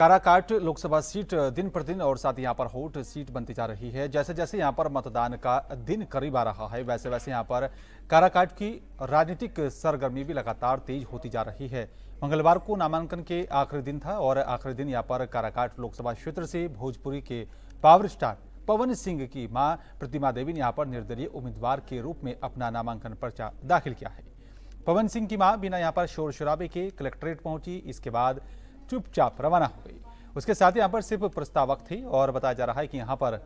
Karakat Lok Sabha seat दिन प्रतिदिन और साथ ही यहाँ पर हॉट सीट बनती जा रही है। जैसे जैसे यहाँ पर मतदान का दिन करीब आ रहा है वैसे वैसे यहाँ पर काराकाट की राजनीतिक सरगर्मी भी लगातार तेज होती जा रही है। मंगलवार को नामांकन के आखिरी दिन था और आखिरी दिन यहाँ पर काराकाट लोकसभा क्षेत्र से भोजपुरी के पावर स्टार पवन सिंह की मां प्रतिमा देवी ने यहाँ पर निर्दलीय उम्मीदवार के रूप में अपना नामांकन पर्चा दाखिल किया है। पवन सिंह की मां बिना यहाँ पर शोर शराबे के कलेक्ट्रेट पहुंची, इसके बाद चुपचाप रवाना हो गई। उसके साथ यहाँ पर सिर्फ प्रस्तावक थे और बताया जा रहा है कि यहाँ पर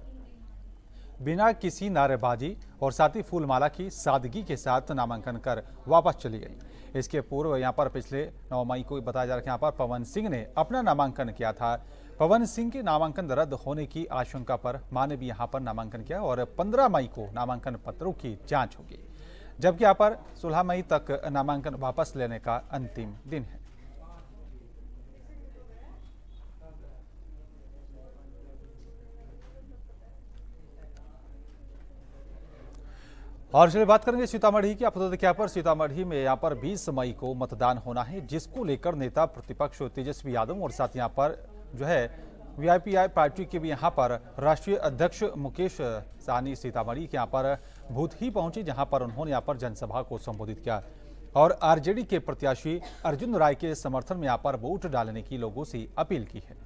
बिना किसी नारेबाजी और साथ ही फूलमाला की सादगी के साथ नामांकन कर वापस चली गई। इसके पूर्व यहाँ पर पिछले 9 मई को बताया जा रहा है कि यहाँ पर पवन सिंह ने अपना नामांकन किया था। पवन सिंह के नामांकन रद्द होने की आशंका पर मां ने भी यहाँ पर नामांकन किया और 15 मई को नामांकन पत्रों की जांच होगी, जबकि यहाँ पर 16 मई तक नामांकन वापस लेने का अंतिम दिन है। और चलिए बात करेंगे सीतामढ़ी की। आपको देखिए यहाँ पर सीतामढ़ी में यहाँ पर 20 मई को मतदान होना है, जिसको लेकर नेता प्रतिपक्ष तेजस्वी यादव और साथ यहाँ पर जो है वीआईपी पार्टी के भी यहाँ पर राष्ट्रीय अध्यक्ष मुकेश सहनी सीतामढ़ी के यहाँ पर भूत ही पहुंचे, जहां पर उन्होंने यहाँ पर जनसभा को संबोधित किया और आरजेडी के प्रत्याशी अर्जुन राय के समर्थन में यहाँ पर वोट डालने की लोगों से अपील की है।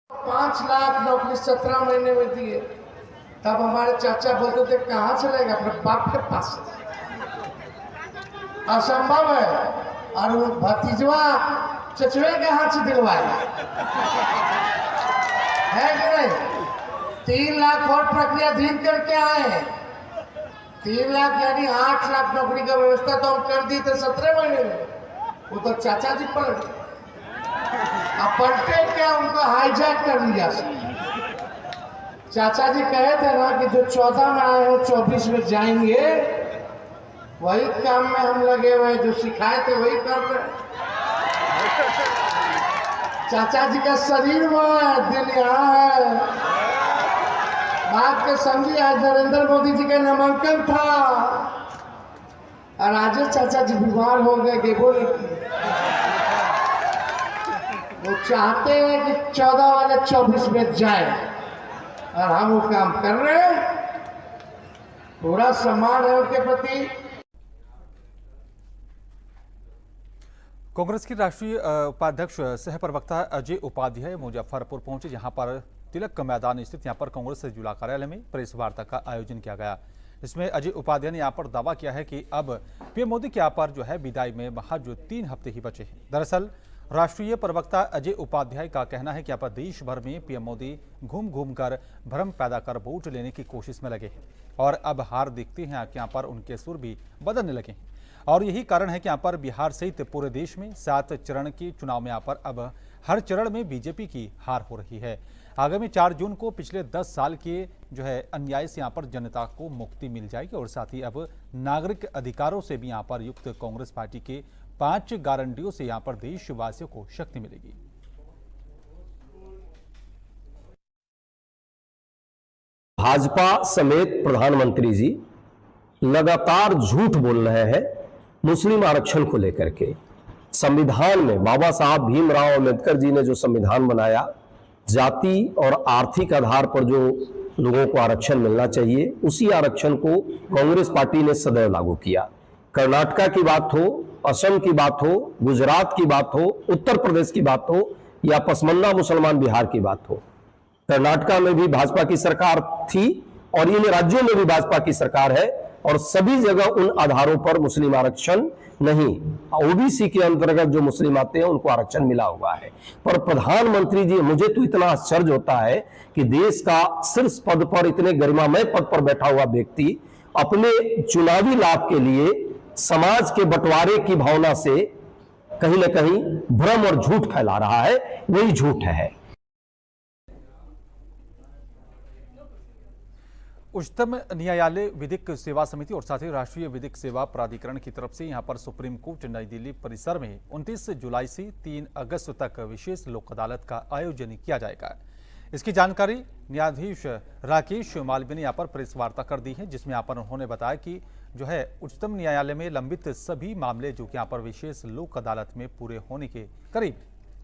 पांच लाख नौकरी 17 महीने में दिए, तब हमारे चाचा बोलते थे कहां चलेगा, अपने बाप के पास असंभव है। और वो भतीजवा चचवे के हाथ से दिलवाए है कि नहीं। 3 लाख वोट प्रक्रियाधीन करके आए। 3 लाख यानी 8 लाख नौकरी का व्यवस्था तो हम कर दी थे 17 महीने में। वो तो चाचा जी पलट गए। अब पलटे क्या, उनको हाईजैक कर लिया। चाचा जी कहे थे ना कि जो 14 में आए हो 24 में जाएंगे, वही काम में हम लगे हुए, जो सिखाए थे वही कर रहे। चाचा जी का शरीर वो है, दिल यहाँ है। बात के समझिए, आज नरेंद्र मोदी जी का नामांकन था और आज चाचा जी बीमार हो गए, गेबो वो चाहते हैं कि 14 वाले 24 में जाए और हम वो काम कर रहे हैं। पूरा सम्मान है उनके प्रति। कांग्रेस की राष्ट्रीय उपाध्यक्ष सह प्रवक्ता अजय उपाध्याय मुजफ्फरपुर पहुंचे, जहां पर तिलक मैदान स्थित यहां पर कांग्रेस से जुड़ा कार्यालय में प्रेस वार्ता का आयोजन किया गया। इसमें अजय उपाध्याय ने यहां पर दावा किया है कि अब पीएम मोदी के यहाँ पर जो है विदाई में महज 3 हफ्ते ही बचे हैं। दरअसल राष्ट्रीय प्रवक्ता अजय उपाध्याय का कहना है कि यहाँ पर देश भर में पीएम मोदी घूम घूम कर भ्रम पैदा कर वोट लेने की कोशिश में लगे हैं और अब हार देखते हैं कि यहाँ पर उनके सुर भी बदलने लगे हैं और यही कारण है कि यहाँ पर बिहार सहित पूरे देश में 7 चरण के चुनाव में यहाँ पर अब हर चरण में बीजेपी की हार हो रही है। आगामी 4 जून को पिछले 10 साल के जो है अन्याय से यहाँ पर जनता को मुक्ति मिल जाएगी और साथ ही अब नागरिक अधिकारों से भी यहाँ पर युक्त कांग्रेस पार्टी के 5 गारंटियों से यहाँ पर देशवासियों को शक्ति मिलेगी। भाजपा समेत प्रधानमंत्री जी लगातार झूठ बोल रहे हैं मुस्लिम आरक्षण को लेकर के। संविधान में बाबा साहब भीमराव अंबेडकर जी ने जो संविधान बनाया, जाति और आर्थिक आधार पर जो लोगों को आरक्षण मिलना चाहिए, उसी आरक्षण को कांग्रेस पार्टी ने सदैव लागू किया। कर्नाटका की बात हो, असम की बात हो, गुजरात की बात हो, उत्तर प्रदेश की बात हो या पसमंदा मुसलमान बिहार की बात हो, कर्नाटका में भी भाजपा की सरकार थी और इन राज्यों में भी भाजपा की सरकार है और सभी जगह उन आधारों पर मुस्लिम आरक्षण नहीं, ओबीसी के अंतर्गत जो मुस्लिम आते हैं उनको आरक्षण मिला हुआ है। पर प्रधानमंत्री जी, मुझे तो इतना आश्चर्य होता है कि देश का शीर्ष पद पर, इतने गरिमामय पद पर बैठा हुआ व्यक्ति अपने चुनावी लाभ के लिए समाज के बंटवारे की भावना से कहीं न कहीं भ्रम और झूठ फैला रहा है। वही झूठ है। उच्चतम न्यायालय विधिक सेवा समिति और साथ ही राष्ट्रीय विधिक सेवा प्राधिकरण की तरफ से यहां पर सुप्रीम कोर्ट नई दिल्ली परिसर में 29 जुलाई से 3 अगस्त तक विशेष लोक अदालत का आयोजन किया जाएगा। इसकी जानकारी न्यायाधीश राकेश मालवीय ने यहाँ पर प्रेस वार्ता कर दी है, जिसमें यहाँ पर उन्होंने बताया कि जो है उच्चतम न्यायालय में लंबित सभी मामले जो कि यहाँ पर विशेष लोक अदालत में पूरे होने के करीब,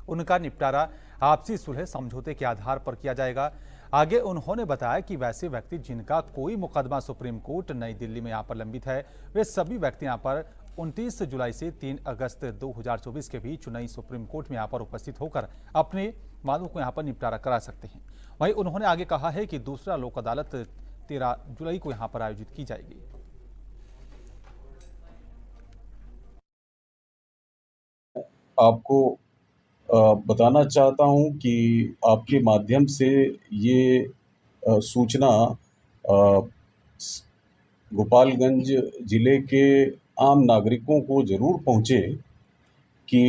उनका निपटारा आपसी सुलह समझौते के आधार पर किया जाएगा। आगे उन्होंने बताया कि वैसे व्यक्ति जिनका कोई मुकदमा सुप्रीम कोर्ट नई दिल्ली में यहाँ पर लंबित है, वे सभी व्यक्ति यहाँ पर 29 जुलाई से 3 अगस्त 2024 के बीच नई सुप्रीम कोर्ट में यहाँ पर उपस्थित होकर अपने मामलों को यहाँ पर निपटारा करा सकते हैं। वहीं उन्होंने आगे कहा है कि दूसरा लोक अदालत 13 जुलाई को यहाँ पर आयोजित की जाएगी। आपको बताना चाहता हूं कि आपके माध्यम से ये सूचना गोपालगंज जिले के आम नागरिकों को जरूर पहुंचे कि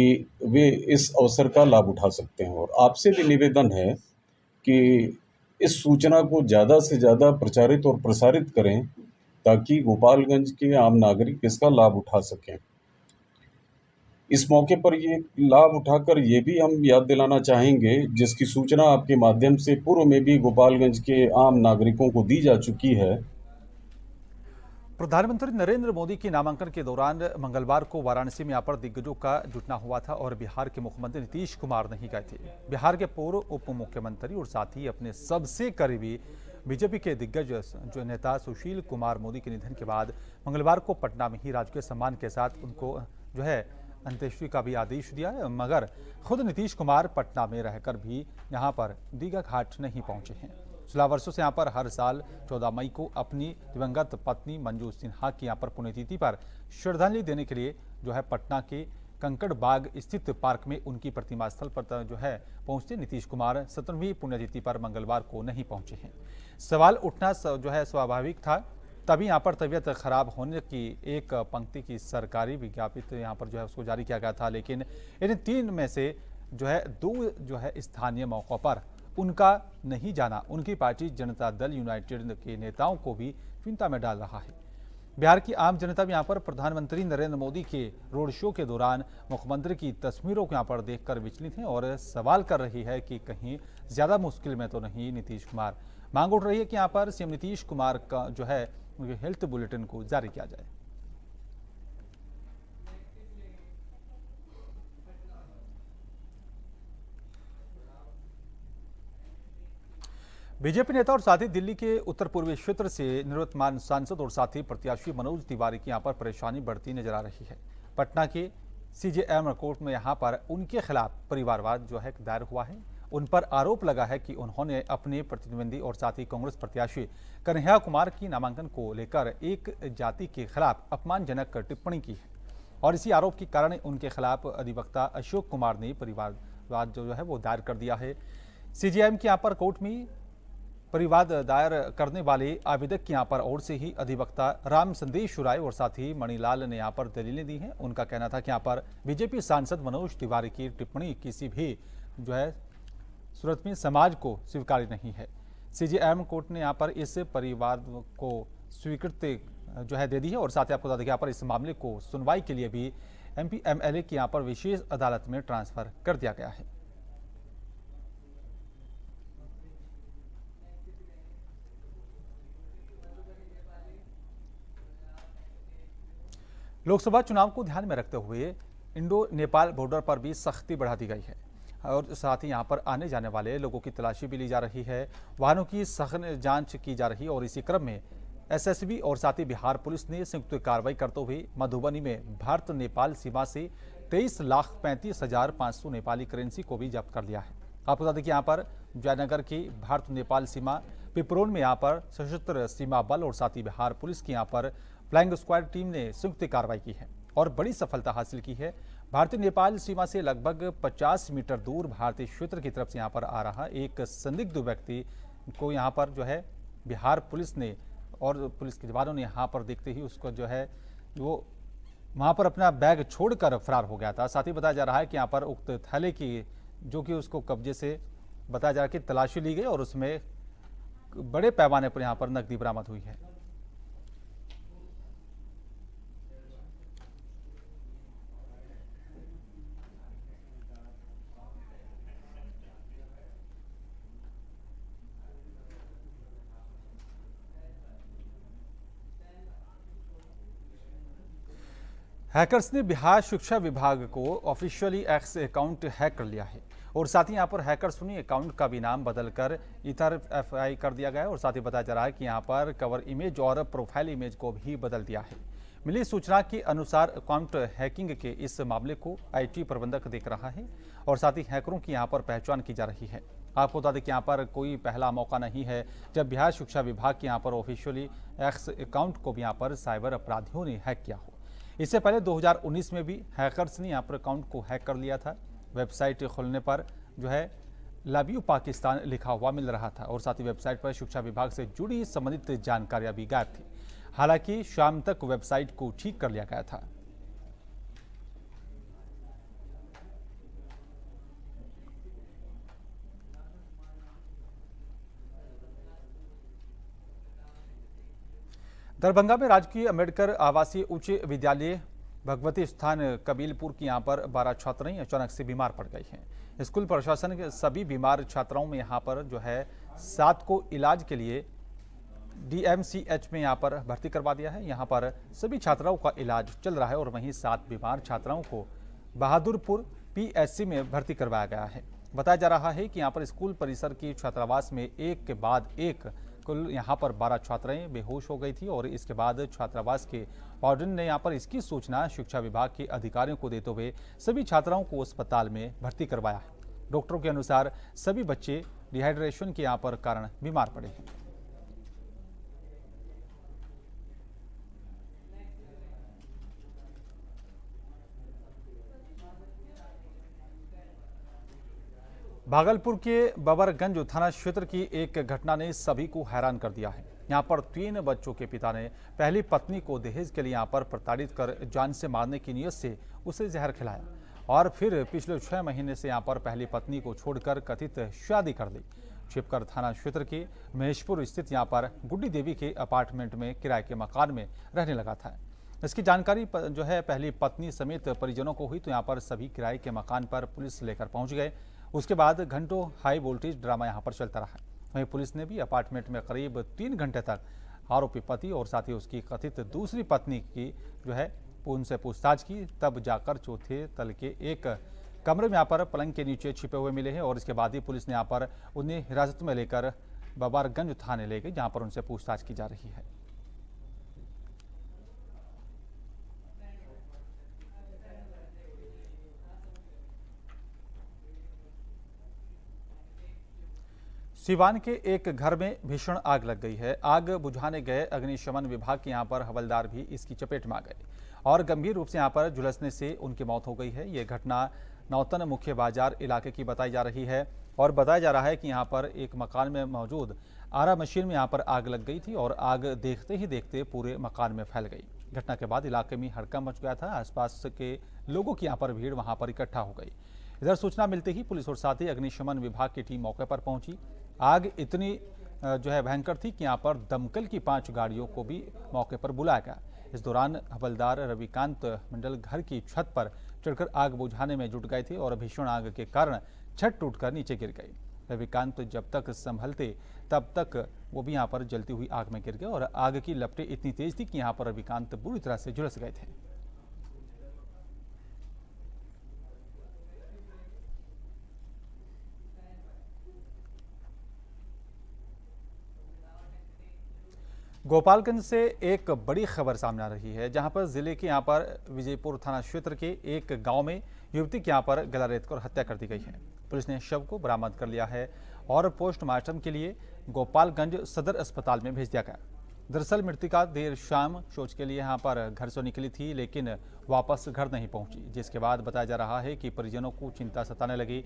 वे इस अवसर का लाभ उठा सकते हैं। और आपसे भी निवेदन है कि इस सूचना को ज़्यादा से ज़्यादा प्रचारित और प्रसारित करें ताकि गोपालगंज के आम नागरिक इसका लाभ उठा सकें। इस मौके पर ये लाभ उठाकर ये भी हम याद दिलाना चाहेंगे, जिसकी सूचना आपके माध्यम से पूर्व में भी गोपालगंज के आम नागरिकों को दी जा चुकी है। प्रधानमंत्री नरेंद्र मोदी के नामांकन के दौरान मंगलवार को वाराणसी में यहाँ पर दिग्गजों का जुटना हुआ था और बिहार के मुख्यमंत्री नीतीश कुमार नहीं गए थे। बिहार के पूर्व उप मुख्यमंत्री और साथ ही अपने सबसे करीबी बीजेपी के दिग्गज जो नेता सुशील कुमार मोदी के निधन के बाद मंगलवार को पटना में ही राजकीय सम्मान के साथ उनको जो है अंत्येष्टि का भी आदेश दिया है, मगर खुद नीतीश कुमार पटना में रहकर भी यहाँ पर दीघा घाट नहीं पहुंचे हैं। 16 वर्षों से यहाँ पर हर साल 14 मई को अपनी दिवंगत पत्नी मंजू सिन्हा की यहाँ पर पुण्यतिथि पर श्रद्धांजलि देने के लिए जो है पटना के कंकड़ बाग स्थित पार्क में उनकी प्रतिमा स्थल पर जो है पहुंचते नीतीश कुमार 17वीं पुण्यतिथि पर मंगलवार को नहीं पहुंचे हैं। सवाल उठना जो है स्वाभाविक था। तभी यहाँ पर तबीयत खराब होने की एक पंक्ति की सरकारी विज्ञापित यहाँ पर जो है उसको जारी किया गया था, लेकिन इन 3 में से जो है 2 जो है स्थानीय मौकों पर उनका नहीं जाना उनकी पार्टी जनता दल यूनाइटेड के नेताओं को भी चिंता में डाल रहा है। बिहार की आम जनता भी यहाँ पर प्रधानमंत्री नरेंद्र मोदी के रोड शो के दौरान मुख्यमंत्री की तस्वीरों को यहाँ पर देखकर विचलित है और सवाल कर रही है कि कहीं ज्यादा मुश्किल में तो नहीं नीतीश कुमार। मांग उठ रही है कि यहाँ पर सीएम नीतीश कुमार का जो है उनके हेल्थ बुलेटिन को जारी किया जाए। बीजेपी नेता और साथ ही दिल्ली के उत्तर पूर्वी क्षेत्र से निवर्तमान सांसद और साथी प्रत्याशी मनोज तिवारी की यहां पर परेशानी बढ़ती नजर आ रही है। पटना के सीजेएम कोर्ट में यहां पर उनके खिलाफ परिवारवाद जो है दायर हुआ है। उन पर आरोप लगा है कि उन्होंने अपने प्रतिद्वंदी और साथ ही कांग्रेस प्रत्याशी कन्हैया कुमार की नामांकन को लेकर एक जाति के खिलाफ अपमानजनक टिप्पणी की है और इसी आरोप के कारण उनके खिलाफ अधिवक्ता अशोक कुमार ने परिवारवाद जो है वो दायर कर दिया है। सीजेएम के यहाँ पर कोर्ट में परिवाद दायर करने वाले आवेदक की यहाँ पर ओर से ही अधिवक्ता राम संदेश राय और साथ ही मणिलाल ने यहाँ पर दलीलें दी हैं। उनका कहना था कि यहाँ पर बीजेपी सांसद मनोज तिवारी की टिप्पणी किसी भी जो है सूरत में समाज को स्वीकार्य नहीं है। सीजेएम कोर्ट ने यहाँ पर इस परिवार को स्वीकृति जो है दे दी है और साथ ही आपको बता दें यहाँ पर इस मामले को सुनवाई के लिए भी एमपी एमएलए की यहाँ पर विशेष अदालत में ट्रांसफर कर दिया गया है। लोकसभा चुनाव को ध्यान में रखते हुए इंडो नेपाल बॉर्डर पर भी सख्ती बढ़ा दी गई है और साथ ही यहां पर आने जाने वाले लोगों की तलाशी भी ली जा रही है। वाहनों की सघन जांच की जा रही है और इसी क्रम में एसएसबी और साथ ही बिहार पुलिस ने संयुक्त कार्रवाई करते हुए मधुबनी में भारत नेपाल सीमा से 23,35,500 नेपाली करेंसी को भी जब्त कर लिया है। आपको बता दें कि यहाँ पर जयनगर की भारत नेपाल सीमा पिपरोन में यहाँ पर सशस्त्र सीमा बल और साथ ही बिहार पुलिस की यहाँ पर फ्लाइंग स्क्वाड टीम ने संयुक्त कार्रवाई की है और बड़ी सफलता हासिल की है। भारतीय नेपाल सीमा से लगभग 50 मीटर दूर भारतीय क्षेत्र की तरफ से यहाँ पर आ रहा एक संदिग्ध व्यक्ति को यहाँ पर जो है बिहार पुलिस ने और पुलिस के जवानों ने यहाँ पर देखते ही उसको जो है वो वहाँ पर अपना बैग छोड़कर फरार हो गया था। साथ ही बताया जा रहा है कि यहाँ पर उक्त थैले की जो कि उसको कब्जे से बताया जा रहा है कि तलाशी ली गई और उसमें बड़े पैमाने पर यहाँ पर नकदी बरामद हुई है। हैकर्स ने बिहार शिक्षा विभाग को ऑफिशियली एक्स अकाउंट हैक कर लिया है और साथ ही यहाँ पर हैकर्स उन्हीं अकाउंट का भी नाम बदलकर EtherFI कर दिया गया है और साथ ही बताया जा रहा है कि यहाँ पर कवर इमेज और प्रोफाइल इमेज को भी बदल दिया है। मिली सूचना के अनुसार अकाउंट हैकिंग के इस मामले को IT प्रबंधक देख रहा है और साथ ही हैकरों की यहाँ पर पहचान की जा रही है। आपको बता दें कि यहाँ पर कोई पहला मौका नहीं है जब बिहार शिक्षा विभाग के यहाँ पर ऑफिशियली एक्स अकाउंट को भी यहाँ पर साइबर अपराधियों ने हैक किया हो। इससे पहले 2019 में भी हैकर्स ने यहाँ पर अकाउंट को हैक कर लिया था। वेबसाइट खोलने पर जो है लव यू पाकिस्तान लिखा हुआ मिल रहा था और साथ ही वेबसाइट पर शिक्षा विभाग से जुड़ी संबंधित जानकारियां भी गायब थी। हालांकि शाम तक वेबसाइट को ठीक कर लिया गया था। दरभंगा में राजकीय अम्बेडकर आवासीय उच्च विद्यालय भगवती स्थान कबीलपुर की यहाँ पर 12 छात्राएं अचानक से बीमार पड़ गई हैं। स्कूल प्रशासन के सभी बीमार छात्राओं में यहाँ पर जो है 7 को इलाज के लिए DMCH में यहाँ पर भर्ती करवा दिया है। यहाँ पर सभी छात्राओं का इलाज चल रहा है और वहीं 7 बीमार छात्राओं को बहादुरपुर PSC में भर्ती करवाया गया है। बताया जा रहा है कि यहाँ पर स्कूल परिसर की छात्रावास में एक के बाद एक कुल यहाँ पर 12 छात्राएं बेहोश हो गई थी और इसके बाद छात्रावास के वार्डन ने यहाँ पर इसकी सूचना शिक्षा विभाग के अधिकारियों को देते हुए सभी छात्राओं को अस्पताल में भर्ती करवाया है। डॉक्टरों के अनुसार सभी बच्चे डिहाइड्रेशन के यहाँ पर कारण बीमार पड़े हैं। भागलपुर के बबरगंज थाना क्षेत्र की एक घटना ने सभी को हैरान कर दिया है। यहाँ पर 3 बच्चों के पिता ने पहली पत्नी को दहेज के लिए यहाँ पर प्रताड़ित कर जान से मारने की नीयत से उसे जहर खिलाया और फिर पिछले 6 महीने से यहाँ पर पहली पत्नी को छोड़कर कथित शादी कर दी। छिपकर थाना क्षेत्र के महेशपुर स्थित यहाँ पर गुड्डी देवी के अपार्टमेंट में किराए के मकान में रहने लगा था। इसकी जानकारी जो है पहली पत्नी समेत परिजनों को हुई तो यहाँ पर सभी किराए के मकान पर पुलिस लेकर पहुंच गए। उसके बाद घंटों हाई वोल्टेज ड्रामा यहाँ पर चलता रहा। वहीं पुलिस ने भी अपार्टमेंट में करीब 3 घंटे तक आरोपी पति और साथ ही उसकी कथित दूसरी पत्नी की जो है उनसे पूछताछ की। तब जाकर चौथे तल के एक कमरे में यहाँ पर पलंग के नीचे छिपे हुए मिले हैं और इसके बाद ही पुलिस ने यहाँ पर उन्हें हिरासत में लेकर बबरगंज थाने ले गई, जहाँ पर उनसे पूछताछ की जा रही है। सिवान के एक घर में भीषण आग लग गई है। आग बुझाने गए अग्निशमन विभाग के यहाँ पर हवलदार भी इसकी चपेट में आ गए और गंभीर रूप से यहाँ पर झुलसने से उनकी मौत हो गई है। ये घटना नौतन मुख्य बाजार इलाके की बताई जा रही है और बताया जा रहा है कि यहाँ पर एक मकान में मौजूद आरा मशीन में यहाँ पर आग लग गई थी और आग देखते ही देखते पूरे मकान में फैल गई। घटना के बाद इलाके में हड़कंप मच गया था। आसपास के लोगों की यहाँ पर भीड़ वहाँ पर इकट्ठा हो गई। इधर सूचना मिलते ही पुलिस और साथ ही अग्निशमन विभाग की टीम मौके पर पहुंची। आग इतनी जो है भयंकर थी कि यहाँ पर दमकल की 5 गाड़ियों को भी मौके पर बुलाया गया। इस दौरान हवलदार रविकांत मंडल घर की छत पर चढ़कर आग बुझाने में जुट गए थे और भीषण आग के कारण छत टूटकर नीचे गिर गई। रविकांत जब तक संभलते तब तक वो भी यहाँ पर जलती हुई आग में गिर गए और आग की लपटें इतनी तेज थी कि यहाँ पर रविकांत बुरी तरह से झुलस गए थे। गोपालगंज से एक बड़ी खबर सामने आ रही है, जहां पर जिले के यहाँ पर विजयपुर थाना क्षेत्र के एक गांव में युवती के यहाँ पर गला रेत कर हत्या कर दी गई है। पुलिस ने शव को बरामद कर लिया है और पोस्टमार्टम के लिए गोपालगंज सदर अस्पताल में भेज दिया गया। दरअसल मृतका देर शाम शौच के लिए यहाँ पर घर से निकली थी, लेकिन वापस घर नहीं पहुंची, जिसके बाद बताया जा रहा है कि परिजनों को चिंता सताने लगी।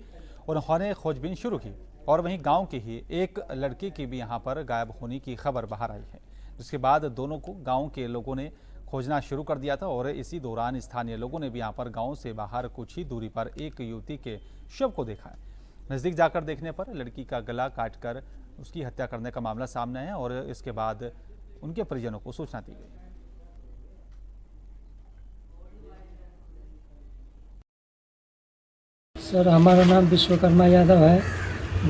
उन्होंने खोजबीन शुरू की और वहीं गाँव के ही एक लड़की की भी यहाँ पर गायब होने की खबर बाहर आई है, जिसके बाद दोनों को गांव के लोगों ने खोजना शुरू कर दिया था और इसी दौरान स्थानीय लोगों ने भी यहां पर गांव से बाहर कुछ ही दूरी पर एक युवती के शव को देखा है। नजदीक जाकर देखने पर लड़की का गला काटकर उसकी हत्या करने का मामला सामने आया और इसके बाद उनके परिजनों को सूचना दी गई। सर, हमारा नाम विश्वकर्मा यादव है,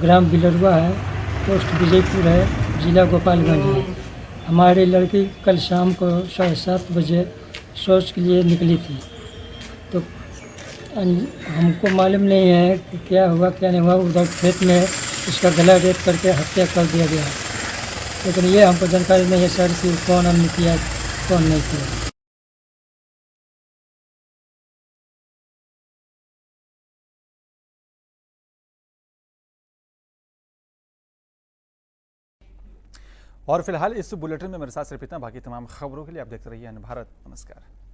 ग्राम बिलरुआ है, पोस्ट विजयपुर है, जिला गोपालगंज है। हमारी लड़की कल शाम को 7:30 बजे शौच के लिए निकली थी। तो हमको मालूम नहीं है कि क्या हुआ क्या नहीं हुआ। उधर खेत में उसका गला रेत करके हत्या कर दिया गया, लेकिन ये हमको जानकारी नहीं है सर कि कौन हमने किया कौन नहीं किया। और फिलहाल इस बुलेटिन में मेरे साथ सिर्फ इतना, बाकी तमाम खबरों के लिए आप देखते रहिए अन्य भारत। नमस्कार।